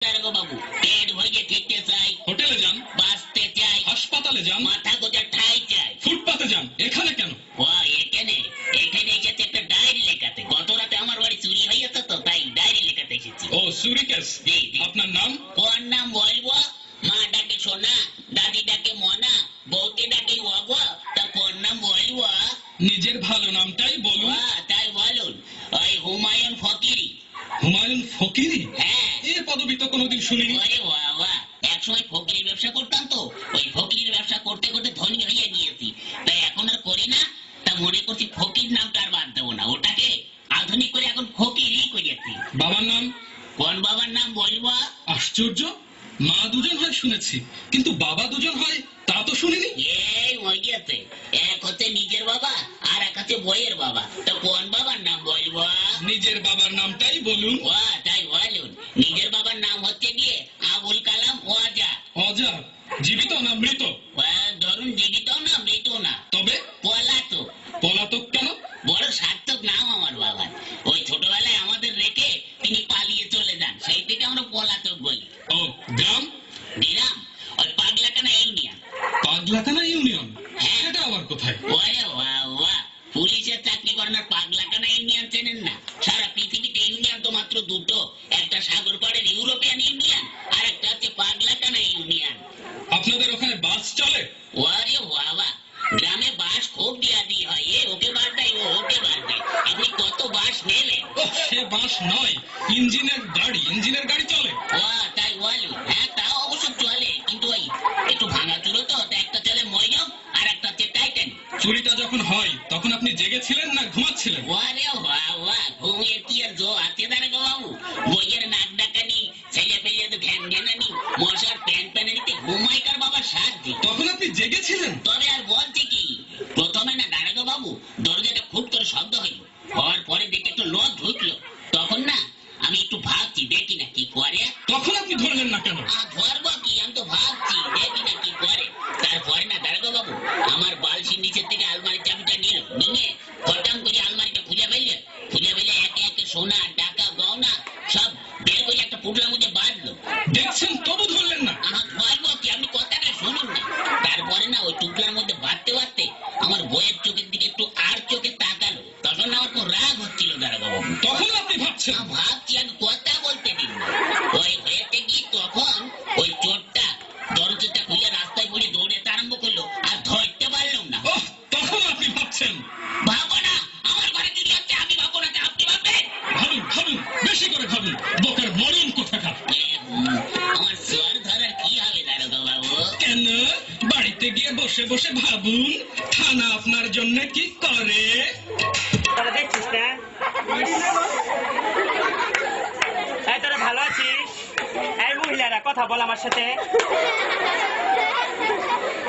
বাবু পেট ভরিয়ে খেতে চাই, হোটেলে যান, বাঁচতে চাই, হাসপাতালে যান, মাথা গোজার ঠাই চাই। ফুটপাতে যান, এখানে কেন? এখানে এখানে এসেছে একটা ডায়েরি লেখাতে। গত রাতে আমার বাড়ি চুরি হয়েছে তো, তাই ডায়েরি লেখাতে এসেছি। ও চুরি কেস। জি, জি। আপনার নাম? ওর নাম বলবো? মা ডাকে সোনা, দাদি ডাকে মনা, বউকে ডাকে ওগো, তা কোন নাম বলবো? নিজের ভালো নামটাই বলুন। তাই বলুন, ওই হুমায়ুন ফকিরি। হুমায়ুন ফকিরি? হ্যাঁ। এ পদবি তো কোনোদিন শুনিনি। আরে বাবা, একসময় ফকিরির ব্যবসা করতাম তো, ওই ফকিরির ব্যবসা করতে করতে ধনী হয়ে গিয়েছি, তাই এখন আর করি না। তা মনে করছি ফকির নামটা আর বাদ দেবো না, ওটাকে আধুনিক করে এখন ফকিরই করেছি। বাবার নাম? কোন বাবার নাম বলবো? আশ্চর্য, মা দুজন হয় শুনেছি, কিন্তু বাবা দুজন হয় তা তো শুনিনি। এই মরিয়াতে, এক হচ্ছে নিজের বাবা আর এক হচ্ছে বইয়ের বাবা। তো কোন বাবার নাম বলবো? নিজের বাবার নামটাই বলুন। তাই বলুন, নিজের বাবার নাম হচ্ছে গিয়ে আবুল কালাম ওয়াজা। অজা? জীবিত না মৃত? ধরুন জীবিত না মৃত না, তবে পলাতক। পলাতক কেন? বড় সার্থক নাম আমার বাবার। ওই ছোটবেলায় আমাদের রেখে তিনি পালিয়ে চলে যান, সেই থেকে আমরা পলাতক বলি। ও গ্রাম? গ্রাম ওই পাগলাকানা ইউনিয়ন। পাগলাকানা ইউনিয়ন? হ্যাঁ। এটা আবার কোথায়? ওরে বাবা, পুলিশের চাকরি করেন আর পাগলাকানা ইউনিয়ন চেনেন না? সারা পৃথিবীতে ইউনিয়ন তো মাত্র দুটো, একটা সাগর পাড়ের ইউরোপিয়ান ইউনিয়ন আর একটা হচ্ছে পাগলাকানা ইউনিয়ন। আপনাদের ওখানে বাস চলে? ওরে বাবা, গ্রামে বাস খুব দিয়া হয়, ওকে বাদ দেয়, ওকে বাদ দেয়। আপনি কত বাস নেবেন? সে বাস নয়, ইঞ্জিনের গাড়ি। ইঞ্জিনের গাড়ি চলে? তাই বলুন। হ্যাঁ, তাও অবশ্য চলে, কিন্তু ওই একটু ভাঙাচুরো তো, একটা চলে ময়ূর আর একটা হচ্ছে টাইটান। চুরিটা যখন হয় তখন আপনি জেগেছিলেন না ঘুমাচ্ছিলেন? ওরে বাবা, ঘুমিয়ে কি আর জো আছে দাঁড়াগো বাবু? বইয়ের নাক ডাকানি, ছেলে পেলে ভ্যান ভ্যানানি, মশার প্যান প্যানানিতে ঘুমাই কার বাবার সাহায্যে। তখন আপনি জেগেছিলেন? তবে আর বলছে কি, প্রথমে না দাঁড়াগো বাবু দরজাটা খুব করে শব্দ হইল, হওয়ার পরে দেখে একটু লোক ঢুকলো, তখন না আমি একটু ভাবছি দেখি না কি করে। তখন আপনি ধরলেন না কেন? ধরবো কি, আমি তো ভাবছি দেখি না কি করে। তারপরে না দাঁড়াগো বাবু আমার বালসির নিচের থেকে আলমারির চাবিটা নিল, নিয়ে হঠাৎ করে আলমারিটা খুলে ফেলে একে একে সোনা টাকা গহনা সব বের করে একটা পুটলার মধ্যে বাঁধলো। দেখছেন তবু ধরলেন না? ধরবো কি, আপনি কথাটা শুনুন না। তারপরে না ওই টুকলার মধ্যে বাঁধতে বাঁধতে আমার বইয়ের চোখের দিকে একটু আর চোখে তাকালো, তখন আমার তো রাগ হচ্ছিল দাঁড়াগো বাবু। তখন আপনি ভাবছেন? ভাবছি, আমি কথা বলতে দিন না। ওই হয়েছে কি, তখন ওই চোরটা দরজাটা খুলে রাস্তায় পড়ে দৌড়াতে আরম্ভ করলো, আর ধরতে পারলাম না। তখন আপনি ভাবছেন? ভাবো না, আমার ঘরে চুরি হচ্ছে, আমি ভাববো না, আপনি ভাববেন? ভাবুন ভাবুন, বেশি করে ভাবুন, বোকার মরণ কোথাকার। আমার স্বর ধরার কি হবে দারোগা বাবু? কেন? বাড়িতে গিয়ে বসে বসে ভাবুন, থানা আপনার জন্য কি করে। তোরা দেখছিস না? তোরা ভালো আছিস? এই মহিলারা কথা বল আমার সাথে।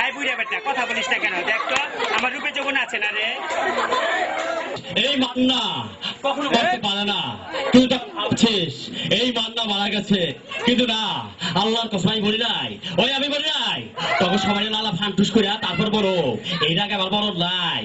এই বুড়া বেটা কথা বলিস না কেন? দেখ তো আমার রূপে যৌবন আছে না রে? এই মান্না কখনো বলতে পারে না। তুই তো ভাবছিস এই মান্না মারা গেছে, কিন্তু না, আল্লাহর কসম আমি বলি নাই, ওই আমি বলি নাই। তখন সবাই লালা ফান্টুস করিয়া তারপর বড়, এই আগে আবার বড় নাই।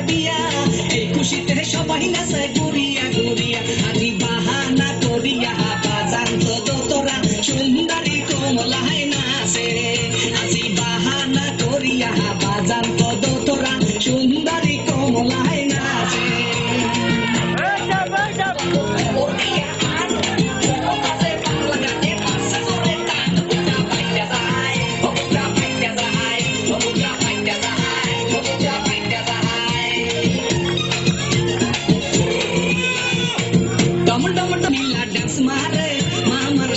বিয়া এই খুশিতে সবাই নাচে গুড়িয়া গুড়িয়া আজি বাহানা করিয়া বাজান তো তোরা সুন্দরী কমলায় নাচে আজি বাহানা করিয়া বাজান তো তোরা সুন্দরী কমলায় নাচে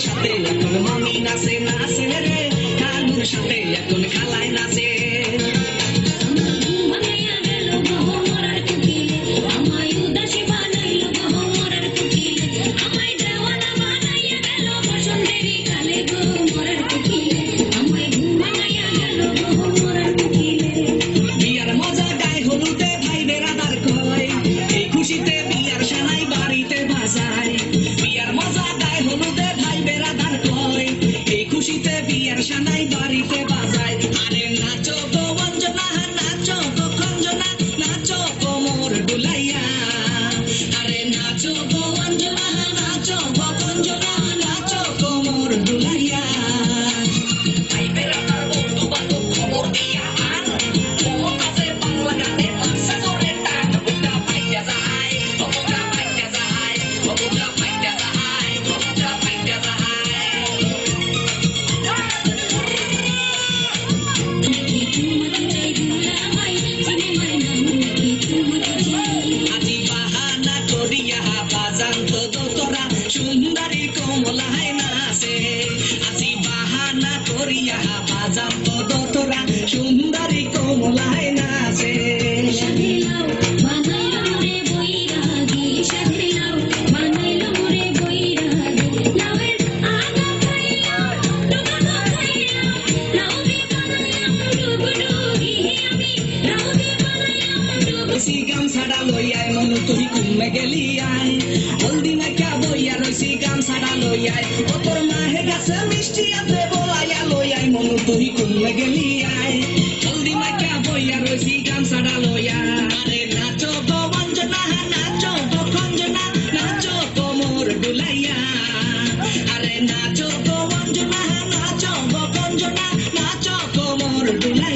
সাথে এখন মামি নাচে নাচে রে কালুর সাথে এখন খালায় নাচে বিয়ার মজা গায়ে হলুদে ভাই বেড়াদার কয় এই খুশিতে বিয়ার সানাই বাড়িতে বাজায় বিয়ার মজা গায়ে হলুদে ভাই বেড়াদার কয় এই খুশিতে বিয়ার সানাই বাড়িতে বাজায় আরে নাচো গো অঞ্জনা নাচো গো খঞ্জনা নাচো কোমর ডুলাইয়া আরে নাচো গো অঞ্জনা নাচো গো খঞ্জনা নাচো কোমর ডুলাইয়া ভাই বেড়াদার বন্ধু বান্ধব খবর দিয়া আন কোমর কাছে বাংলা গানে মাসা ধরে টান বুটা পাইয়া যায় বুটা পাইয়া যায় বুটা পাইয়া যায় বুটা পাইয়া আজি বাহানা করিয়া বাজান তো তোরা সুন্দরী কমলায় নাচে আজি বাহানা করিয়া বাজান তো তোরা সুন্দরী কমলায় নাচে গামছাড়া লইয়াই মনু তুই কুমে গেলি আই হলদি নাকা বইয়া রইছি গামছাড়া লইয়াই ও তোর মাহে গাছে মিষ্টি আছে বলাইয়া লইয়াই মনু তুই কুমে গেলি আই হলদি নাকা বইয়া রইছি গামছাড়া লইয়া আরে নাচো গো অঞ্জনা নাচো গো খঞ্জনা নাচো কোমর ডুলাইয়া আরে নাচো গো অঞ্জনা নাচো গো খঞ্জনা নাচো কোমর ডুলাইয়া